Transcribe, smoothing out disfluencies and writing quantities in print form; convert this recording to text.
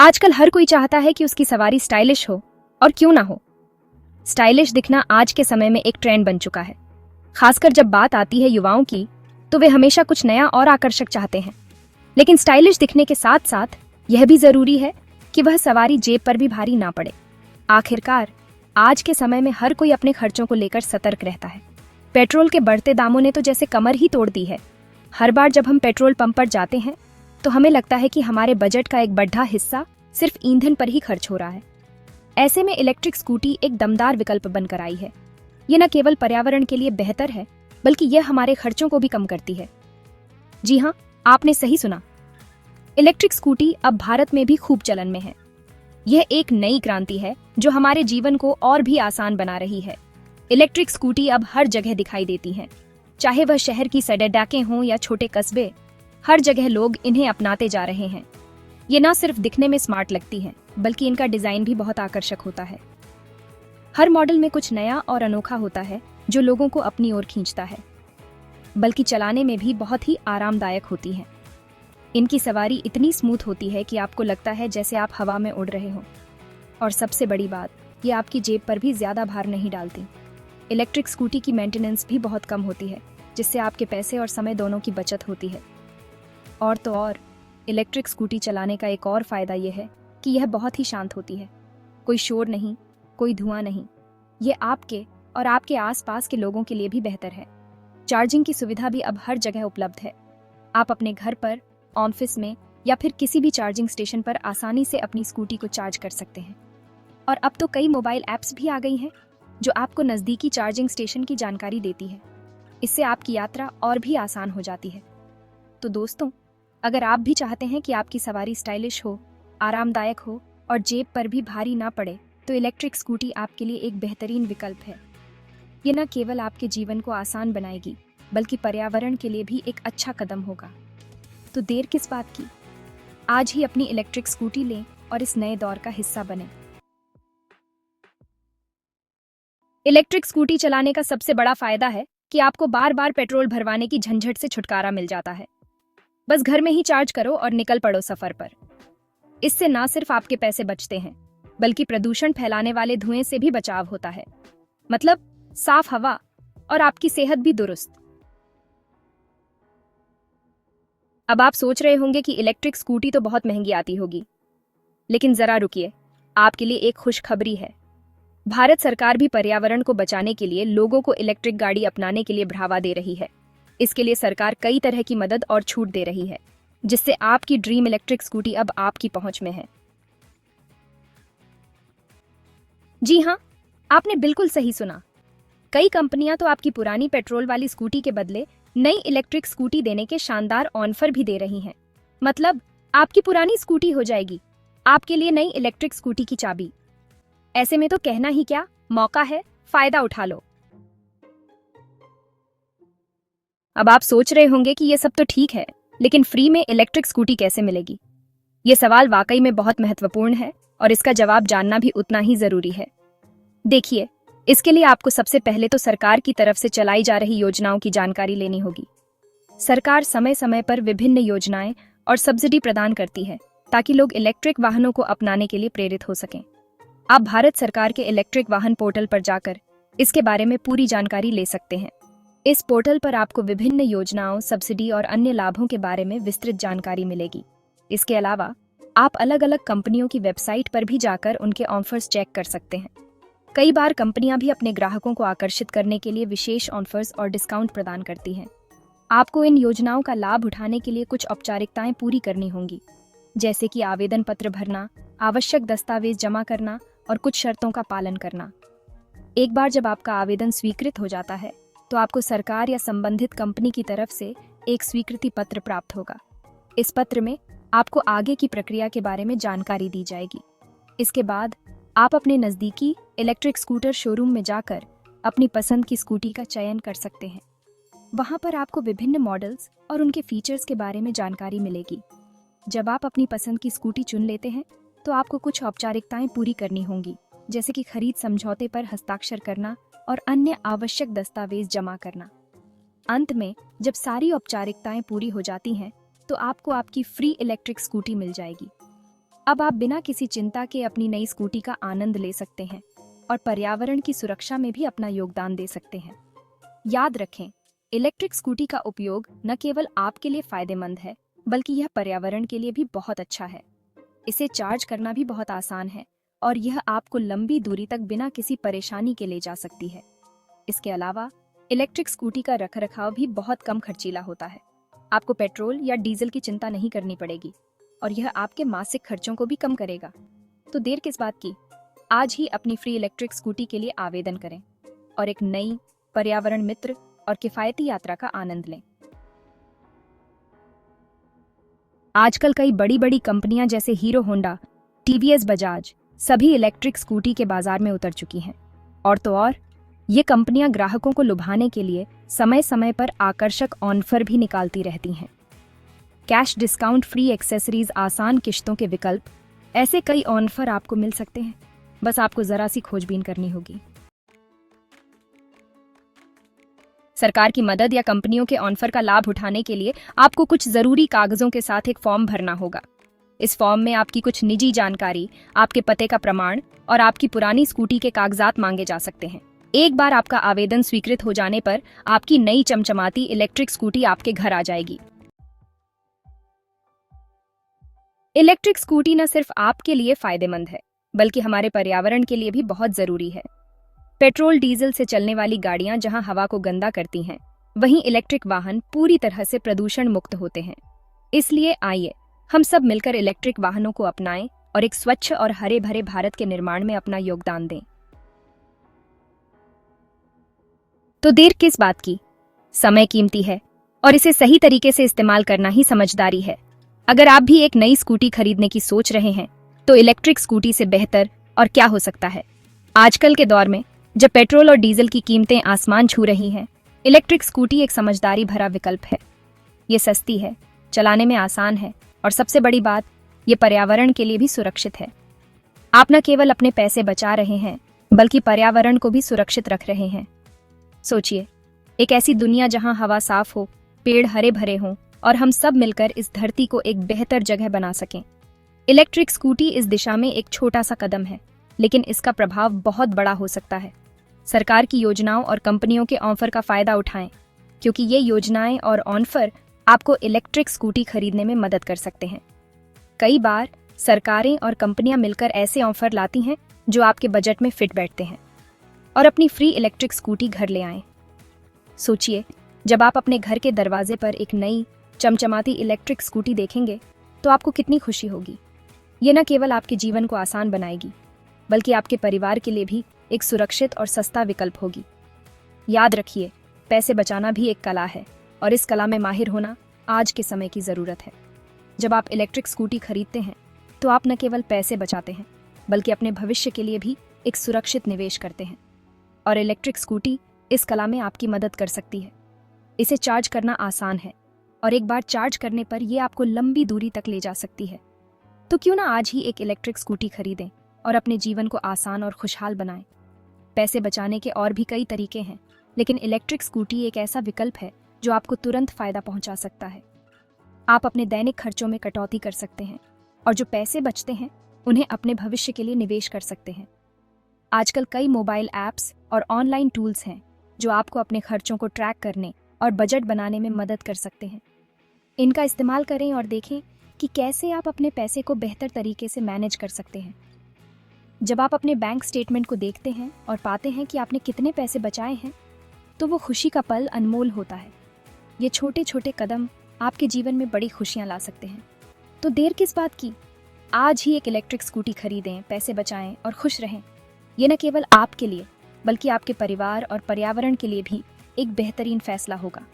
आजकल हर कोई चाहता है कि उसकी सवारी स्टाइलिश हो, और क्यों ना हो। स्टाइलिश दिखना आज के समय में एक ट्रेंड बन चुका है। खासकर जब बात आती है युवाओं की, तो वे हमेशा कुछ नया और आकर्षक चाहते हैं। लेकिन स्टाइलिश दिखने के साथ साथ यह भी जरूरी है कि वह सवारी जेब पर भी भारी ना पड़े। आखिरकार आज के समय में हर कोई अपने खर्चों को लेकर सतर्क रहता है। पेट्रोल के बढ़ते दामों ने तो जैसे कमर ही तोड़ दी है। हर बार जब हम पेट्रोल पंप पर जाते हैं तो हमें लगता है कि हमारे बजट का एक बड़ा हिस्सा सिर्फ ईंधन पर ही खर्च हो रहा है। ऐसे में इलेक्ट्रिक स्कूटी एक दमदार विकल्प बनकर आई है। ये न केवल पर्यावरण के लिए बेहतर है, बल्कि यह हमारे खर्चों को भी कम करती है। जी हाँ, आपने सही सुना। इलेक्ट्रिक स्कूटी अब भारत में भी खूब चलन में है। यह एक नई क्रांति है जो हमारे जीवन को और भी आसान बना रही है। इलेक्ट्रिक स्कूटी अब हर जगह दिखाई देती हैं, चाहे वह शहर की सड़कें हों या छोटे कस्बे। हर जगह लोग इन्हें अपनाते जा रहे हैं। ये न सिर्फ दिखने में स्मार्ट लगती हैं, बल्कि इनका डिजाइन भी बहुत आकर्षक होता है। हर मॉडल में कुछ नया और अनोखा होता है जो लोगों को अपनी ओर खींचता है, बल्कि चलाने में भी बहुत ही आरामदायक होती हैं। इनकी सवारी इतनी स्मूथ होती है कि आपको लगता है जैसे आप हवा में उड़ रहे हो। और सबसे बड़ी बात, ये आपकी जेब पर भी ज्यादा भार नहीं डालती। इलेक्ट्रिक स्कूटी की मेंटेनेंस भी बहुत कम होती है, जिससे आपके पैसे और समय दोनों की बचत होती है। और तो और, इलेक्ट्रिक स्कूटी चलाने का एक और फायदा यह है कि यह बहुत ही शांत होती है। कोई शोर नहीं, कोई धुआं नहीं। ये आपके और आपके आसपास के लोगों के लिए भी बेहतर है। चार्जिंग की सुविधा भी अब हर जगह उपलब्ध है। आप अपने घर पर, ऑफिस में या फिर किसी भी चार्जिंग स्टेशन पर आसानी से अपनी स्कूटी को चार्ज कर सकते हैं। और अब तो कई मोबाइल ऐप्स भी आ गई हैं जो आपको नज़दीकी चार्जिंग स्टेशन की जानकारी देती है। इससे आपकी यात्रा और भी आसान हो जाती है। तो दोस्तों, अगर आप भी चाहते हैं कि आपकी सवारी स्टाइलिश हो, आरामदायक हो और जेब पर भी भारी ना पड़े, तो इलेक्ट्रिक स्कूटी आपके लिए एक बेहतरीन विकल्प है। ये न केवल आपके जीवन को आसान बनाएगी, बल्कि पर्यावरण के लिए भी एक अच्छा कदम होगा। तो देर किस बात की? आज ही अपनी इलेक्ट्रिक स्कूटी लें और इस नए दौर का हिस्सा बनें। इलेक्ट्रिक स्कूटी चलाने का सबसे बड़ा फायदा है कि आपको बार बार पेट्रोल भरवाने की झंझट से छुटकारा मिल जाता है। बस घर में ही चार्ज करो और निकल पड़ो सफर पर। इससे ना सिर्फ आपके पैसे बचते हैं, बल्कि प्रदूषण फैलाने वाले धुएं से भी बचाव होता है। मतलब साफ हवा और आपकी सेहत भी दुरुस्त। अब आप सोच रहे होंगे कि इलेक्ट्रिक स्कूटी तो बहुत महंगी आती होगी, लेकिन जरा रुकिए, आपके लिए एक खुशखबरी है। भारत सरकार भी पर्यावरण को बचाने के लिए लोगों को इलेक्ट्रिक गाड़ी अपनाने के लिए बढ़ावा दे रही है। इसके लिए सरकार कई तरह की मदद और छूट दे रही है, जिससे आपकी ड्रीम इलेक्ट्रिक स्कूटी अब आपकी पहुंच में है। जी हाँ, आपने बिल्कुल सही सुना। कई कंपनियां तो आपकी पुरानी पेट्रोल वाली स्कूटी के बदले नई इलेक्ट्रिक स्कूटी देने के शानदार ऑफर भी दे रही हैं। मतलब आपकी पुरानी स्कूटी हो जाएगी आपके लिए नई इलेक्ट्रिक स्कूटी की चाबी। ऐसे में तो कहना ही क्या, मौका है, फायदा उठा लो। अब आप सोच रहे होंगे कि ये सब तो ठीक है, लेकिन फ्री में इलेक्ट्रिक स्कूटी कैसे मिलेगी? ये सवाल वाकई में बहुत महत्वपूर्ण है और इसका जवाब जानना भी उतना ही जरूरी है। देखिए, इसके लिए आपको सबसे पहले तो सरकार की तरफ से चलाई जा रही योजनाओं की जानकारी लेनी होगी। सरकार समय समय पर विभिन्न योजनाएं और सब्सिडी प्रदान करती है ताकि लोग इलेक्ट्रिक वाहनों को अपनाने के लिए प्रेरित हो सकें। आप भारत सरकार के इलेक्ट्रिक वाहन पोर्टल पर जाकर इसके बारे में पूरी जानकारी ले सकते हैं। इस पोर्टल पर आपको विभिन्न योजनाओं, सब्सिडी और अन्य लाभों के बारे में विस्तृत जानकारी मिलेगी। इसके अलावा आप अलग अलग कंपनियों की वेबसाइट पर भी जाकर उनके ऑफर्स चेक कर सकते हैं। कई बार कंपनियां भी अपने ग्राहकों को आकर्षित करने के लिए विशेष ऑफर्स और डिस्काउंट प्रदान करती हैं। आपको इन योजनाओं का लाभ उठाने के लिए कुछ औपचारिकताएं पूरी करनी होंगी, जैसे कि आवेदन पत्र भरना, आवश्यक दस्तावेज जमा करना और कुछ शर्तों का पालन करना। एक बार जब आपका आवेदन स्वीकृत हो जाता है, तो आपको सरकार या संबंधित कंपनी की तरफ से एक स्वीकृति पत्र प्राप्त होगा। इस पत्र में आपको आगे की प्रक्रिया के बारे में जानकारी दी जाएगी। इसके बाद आप अपने नज़दीकी इलेक्ट्रिक स्कूटर शोरूम में जाकर अपनी पसंद की स्कूटी का चयन कर सकते हैं। वहां पर आपको विभिन्न मॉडल्स और उनके फीचर्स के बारे में जानकारी मिलेगी। जब आप अपनी पसंद की स्कूटी चुन लेते हैं, तो आपको कुछ औपचारिकताएं पूरी करनी होंगी, जैसे कि खरीद समझौते पर हस्ताक्षर करना और अन्य आवश्यक दस्तावेज जमा करना। अंत में जब सारी औपचारिकताएं पूरी हो जाती हैं, तो आपको आपकी फ्री इलेक्ट्रिक स्कूटी मिल जाएगी। अब आप बिना किसी चिंता के अपनी नई स्कूटी का आनंद ले सकते हैं और पर्यावरण की सुरक्षा में भी अपना योगदान दे सकते हैं। याद रखें, इलेक्ट्रिक स्कूटी का उपयोग न केवल आपके लिए फायदेमंद है, बल्कि यह पर्यावरण के लिए भी बहुत अच्छा है। इसे चार्ज करना भी बहुत आसान है और यह आपको लंबी दूरी तक बिना किसी परेशानी के ले जा सकती है। इसके अलावा इलेक्ट्रिक स्कूटी का रखरखाव भी बहुत कम खर्चीला होता है। आपको पेट्रोल या डीजल की चिंता नहीं करनी पड़ेगी और यह आपके मासिक खर्चों को भी कम करेगा। तो देर किस बात की, आज ही अपनी फ्री इलेक्ट्रिक स्कूटी के लिए आवेदन करें और एक नई, पर्यावरण मित्र और किफायती यात्रा का आनंद लें। आजकल कई बड़ी बड़ी कंपनियां जैसे हीरो होंडा, टीवीएस, बजाज सभी इलेक्ट्रिक स्कूटी के बाजार में उतर चुकी हैं। और तो और ये कंपनियां ग्राहकों को लुभाने के लिए समय समय पर आकर्षक ऑफर भी निकालती रहती हैं। कैश डिस्काउंट, फ्री एक्सेसरीज, आसान किश्तों के विकल्प, ऐसे कई ऑफर आपको मिल सकते हैं। बस आपको जरा सी खोजबीन करनी होगी। सरकार की मदद या कंपनियों के ऑफर का लाभ उठाने के लिए आपको कुछ जरूरी कागजों के साथ एक फॉर्म भरना होगा। इस फॉर्म में आपकी कुछ निजी जानकारी, आपके पते का प्रमाण और आपकी पुरानी स्कूटी के कागजात मांगे जा सकते हैं। एक बार आपका आवेदन स्वीकृत हो जाने पर आपकी नई चमचमाती इलेक्ट्रिक स्कूटी आपके घर आ जाएगी। इलेक्ट्रिक स्कूटी न सिर्फ आपके लिए फायदेमंद है, बल्कि हमारे पर्यावरण के लिए भी बहुत जरूरी है। पेट्रोल डीजल से चलने वाली गाड़ियां जहां हवा को गंदा करती हैं, वहीं इलेक्ट्रिक वाहन पूरी तरह से प्रदूषण मुक्त होते हैं। इसलिए आइए हम सब मिलकर इलेक्ट्रिक वाहनों को अपनाएं और एक स्वच्छ और हरे भरे भारत के निर्माण में अपना योगदान दें। तो देर किस बात की, समय कीमती है और इसे सही तरीके से इस्तेमाल करना ही समझदारी है। अगर आप भी एक नई स्कूटी खरीदने की सोच रहे हैं, तो इलेक्ट्रिक स्कूटी से बेहतर और क्या हो सकता है। आजकल के दौर में जब पेट्रोल और डीजल की कीमतें आसमान छू रही हैं, इलेक्ट्रिक स्कूटी एक समझदारी भरा विकल्प है। ये सस्ती है, चलाने में आसान है और सबसे बड़ी बात, ये पर्यावरण के लिए भी सुरक्षित है। आप न केवल अपने पैसे बचा रहे हैं, बल्कि पर्यावरण को भी सुरक्षित रख रहे हैं। सोचिए, एक ऐसी दुनिया जहां हवा साफ हो, पेड़ हरे भरे हों और हम सब मिलकर इस धरती को एक बेहतर जगह बना सकें। इलेक्ट्रिक स्कूटी इस दिशा में एक छोटा सा कदम है, लेकिन इसका प्रभाव बहुत बड़ा हो सकता है। सरकार की योजनाओं और कंपनियों के ऑफर का फायदा उठाएं, क्योंकि ये योजनाएं और ऑफर आपको इलेक्ट्रिक स्कूटी खरीदने में मदद कर सकते हैं। कई बार सरकारें और कंपनियां मिलकर ऐसे ऑफर लाती हैं जो आपके बजट में फिट बैठते हैं और अपनी फ्री इलेक्ट्रिक स्कूटी घर ले आएं। सोचिए, जब आप अपने घर के दरवाजे पर एक नई चमचमाती इलेक्ट्रिक स्कूटी देखेंगे, तो आपको कितनी खुशी होगी। ये न केवल आपके जीवन को आसान बनाएगी, बल्कि आपके परिवार के लिए भी एक सुरक्षित और सस्ता विकल्प होगी। याद रखिए, पैसे बचाना भी एक कला है और इस कला में माहिर होना आज के समय की ज़रूरत है। जब आप इलेक्ट्रिक स्कूटी खरीदते हैं, तो आप न केवल पैसे बचाते हैं, बल्कि अपने भविष्य के लिए भी एक सुरक्षित निवेश करते हैं। और इलेक्ट्रिक स्कूटी इस कला में आपकी मदद कर सकती है। इसे चार्ज करना आसान है और एक बार चार्ज करने पर यह आपको लंबी दूरी तक ले जा सकती है। तो क्यों ना आज ही एक इलेक्ट्रिक स्कूटी खरीदें और अपने जीवन को आसान और खुशहाल बनाएं। पैसे बचाने के और भी कई तरीके हैं, लेकिन इलेक्ट्रिक स्कूटी एक ऐसा विकल्प है जो आपको तुरंत फायदा पहुंचा सकता है। आप अपने दैनिक खर्चों में कटौती कर सकते हैं और जो पैसे बचते हैं उन्हें अपने भविष्य के लिए निवेश कर सकते हैं। आजकल कई मोबाइल ऐप्स और ऑनलाइन टूल्स हैं जो आपको अपने खर्चों को ट्रैक करने और बजट बनाने में मदद कर सकते हैं। इनका इस्तेमाल करें और देखें कि कैसे आप अपने पैसे को बेहतर तरीके से मैनेज कर सकते हैं। जब आप अपने बैंक स्टेटमेंट को देखते हैं और पाते हैं कि आपने कितने पैसे बचाए हैं, तो वो खुशी का पल अनमोल होता है। ये छोटे छोटे कदम आपके जीवन में बड़ी खुशियां ला सकते हैं। तो देर किस बात की, आज ही एक इलेक्ट्रिक स्कूटी खरीदें, पैसे बचाएं और खुश रहें। ये न केवल आपके लिए, बल्कि आपके परिवार और पर्यावरण के लिए भी एक बेहतरीन फैसला होगा।